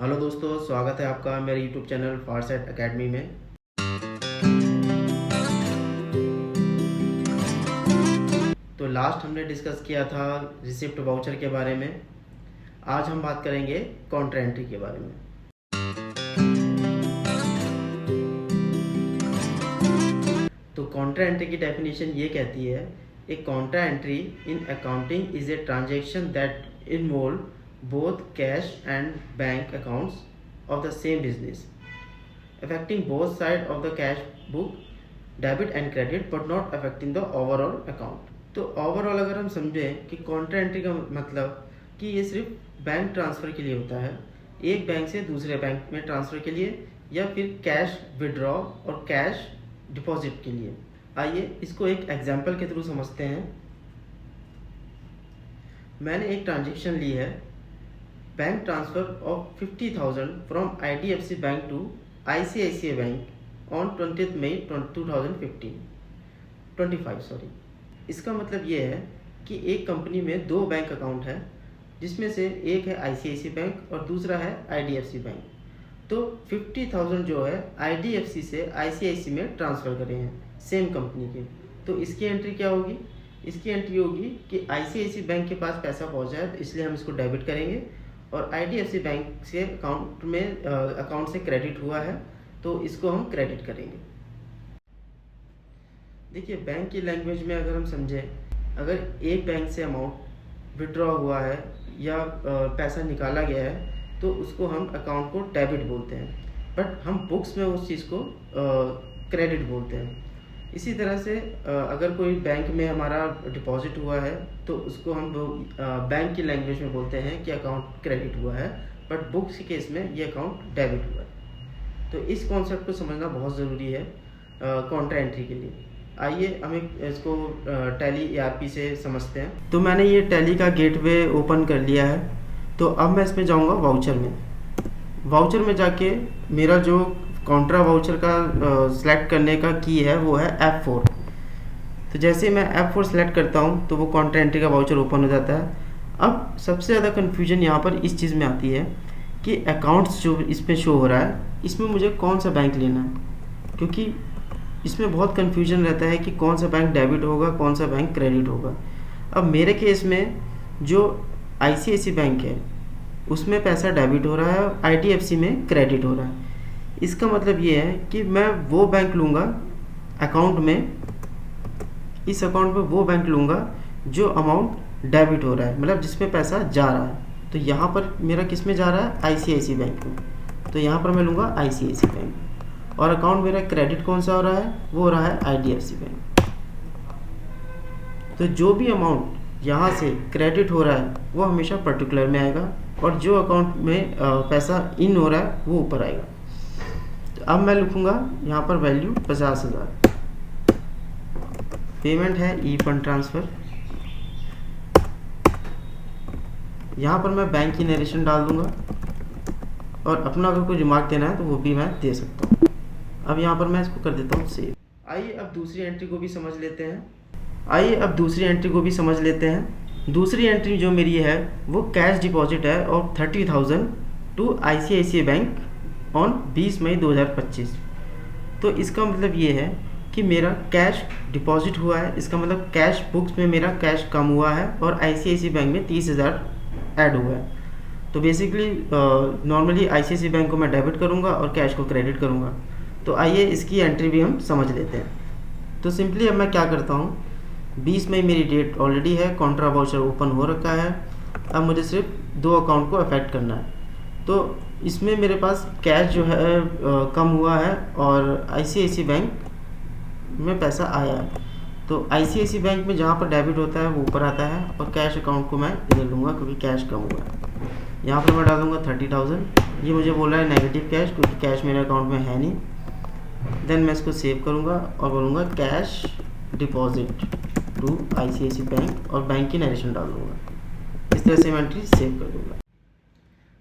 Hello दोस्तों, स्वागत है आपका मेरे यूट्यूब चैनल फारसेट एकेडमी में। तो लास्ट हमने डिस्कस किया था रिसिप्ट वाउचर के बारे में। आज हम बात करेंगे कॉन्ट्रा एंट्री के बारे में। तो कॉन्ट्रा एंट्री की डेफिनेशन ये कहती है, a contra entry in accounting is a transaction that involve both cash and bank accounts of the same business, affecting both sides of the cash book, debit and credit, but not affecting the overall account. तो overall अगर हम समझें कि Contra entry का मतलब कि ये सिर्फ बैंक ट्रांसफ़र के लिए होता है, एक बैंक से दूसरे बैंक में ट्रांसफ़र के लिए, या फिर कैश विड्रॉ और कैश डिपॉजिट के लिए। आइए इसको एक एग्जांपल के थ्रू समझते हैं। मैंने एक ट्रांजेक्शन ली है, bank transfer of 50,000 from IDFC bank to ICICI bank on 20 May 2025। इसका मतलब ये है कि एक कंपनी में दो बैंक अकाउंट है, जिसमें से एक है ICICI बैंक और दूसरा है IDFC बैंक। तो 50,000 जो है IDFC से ICICI में ट्रांसफ़र करे हैं सेम कंपनी के। तो इसकी एंट्री क्या होगी? इसकी एंट्री होगी कि ICICI बैंक के पास पैसा पहुंचा है, तो इसलिए हम इसको डेबिट करेंगे, और IDFC बैंक से अकाउंट से क्रेडिट हुआ है, तो इसको हम क्रेडिट करेंगे। देखिए, बैंक की लैंग्वेज में अगर हम समझें, अगर एक बैंक से अमाउंट विड्रॉ हुआ है या पैसा निकाला गया है, तो उसको हम अकाउंट को डेबिट बोलते हैं, बट हम बुक्स में उस चीज़ को क्रेडिट बोलते हैं। इसी तरह से अगर कोई बैंक में हमारा डिपॉजिट हुआ है, तो उसको हम बैंक की लैंग्वेज में बोलते हैं कि अकाउंट क्रेडिट हुआ है, बट बुक्स के केस में ये अकाउंट डेबिट हुआ है। तो इस कॉन्सेप्ट को समझना बहुत ज़रूरी है कॉन्ट्रा एंट्री के लिए। आइए हम इसको टैली ERP से समझते हैं। तो मैंने ये टैली का गेटवे ओपन कर लिया है। तो अब मैं इसमें जाऊँगा वाउचर में। वाउचर में जाके मेरा जो कॉन्ट्रा वाउचर का सिलेक्ट करने का की है वो है F4। तो जैसे मैं F4 सेलेक्ट करता हूँ तो वो कॉन्ट्रा एंट्री का वाउचर ओपन हो जाता है। अब सबसे ज़्यादा कन्फ्यूजन यहाँ पर इस चीज़ में आती है कि अकाउंट्स जो इसमें शो हो रहा है, इसमें मुझे कौन सा बैंक लेना है, क्योंकि इसमें बहुत कन्फ्यूजन रहता है कि कौन सा बैंक डेबिट होगा, कौन सा बैंक क्रेडिट होगा। अब मेरे केस में जो ICICI बैंक है उसमें पैसा डेबिट हो रहा है और IDFC में क्रेडिट हो रहा है। इसका मतलब ये है कि मैं वो बैंक लूँगा अकाउंट में, इस अकाउंट में वो बैंक लूँगा जो अमाउंट डेबिट हो रहा है, मतलब जिसमें पैसा जा रहा है। तो यहाँ पर मेरा किस में जा रहा है? ICICI बैंक में। तो यहाँ पर मैं लूँगा ICICI बैंक। और अकाउंट मेरा क्रेडिट कौन सा हो रहा है? वो हो रहा है IDFC बैंक। तो जो भी अमाउंट यहाँ से क्रेडिट हो रहा है वो हमेशा पर्टिकुलर में आएगा, और जो अकाउंट में पैसा इन हो रहा है वो ऊपर आएगा। अब मैं लिखूंगा यहाँ पर वैल्यू 50,000। पेमेंट है ई फंड ट्रांसफ़र। यहाँ पर मैं बैंक की नरेशन डाल दूंगा, और अपना अगर कोई रिमार्क देना है तो वो भी मैं दे सकता हूँ। अब यहाँ पर मैं इसको कर देता हूँ सेव। आइए अब दूसरी एंट्री को भी समझ लेते हैं। दूसरी एंट्री जो मेरी है वो कैश डिपॉजिट है और 30,000 to ICICI bank on 20 May 2025। तो इसका मतलब ये है कि मेरा कैश डिपॉजिट हुआ है, इसका मतलब कैश बुक्स में मेरा कैश कम हुआ है, और ICICI बैंक में 30,000 ऐड हुआ है। तो बेसिकली नॉर्मली ICICI बैंक को मैं डेबिट करूँगा और कैश को क्रेडिट करूँगा। तो आइए इसकी एंट्री भी हम समझ लेते हैं। तो सिंपली अब मैं क्या करता हूँ, 20 मई मेरी डेट ऑलरेडी है, कॉन्ट्रा वाउचर ओपन हो रखा है। अब मुझे सिर्फ दो अकाउंट को अफेक्ट करना है। तो इसमें मेरे पास कैश जो है कम हुआ है, और ICICI बैंक में पैसा आया है। तो ICICI बैंक में जहाँ पर डेबिट होता है वो ऊपर आता है, और कैश अकाउंट को मैं इधर लूँगा क्योंकि कैश कम हुआ है। यहाँ पर मैं डालूँगा 30,000। ये मुझे बोल रहा है नेगेटिव कैश, क्योंकि कैश मेरे अकाउंट में है नहीं। देन मैं इसको सेव करूँगा और बोलूँगा cash deposit to ICICI bank, और बैंक की नरेशन डाल दूँगा। इस तरह से मैं एंट्री सेव कर दूँगा।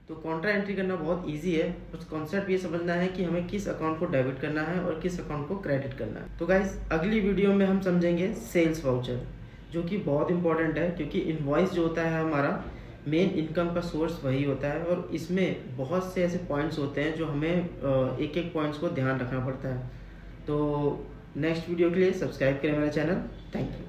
तो कॉन्ट्रा एंट्री करना बहुत इजी है, बस कॉन्सेप्ट ये समझना है कि हमें किस अकाउंट को डेबिट करना है और किस अकाउंट को क्रेडिट करना है। तो गाइस, अगली वीडियो में हम समझेंगे सेल्स वाउचर, जो कि बहुत इंपॉर्टेंट है, क्योंकि इनवॉइस जो होता है हमारा मेन इनकम का सोर्स वही होता है, और इसमें बहुत से ऐसे पॉइंट्स होते हैं जो हमें एक एक पॉइंट्स को ध्यान रखना पड़ता है। तो नेक्स्ट वीडियो के लिए सब्सक्राइब करें मेरा चैनल। Thank you.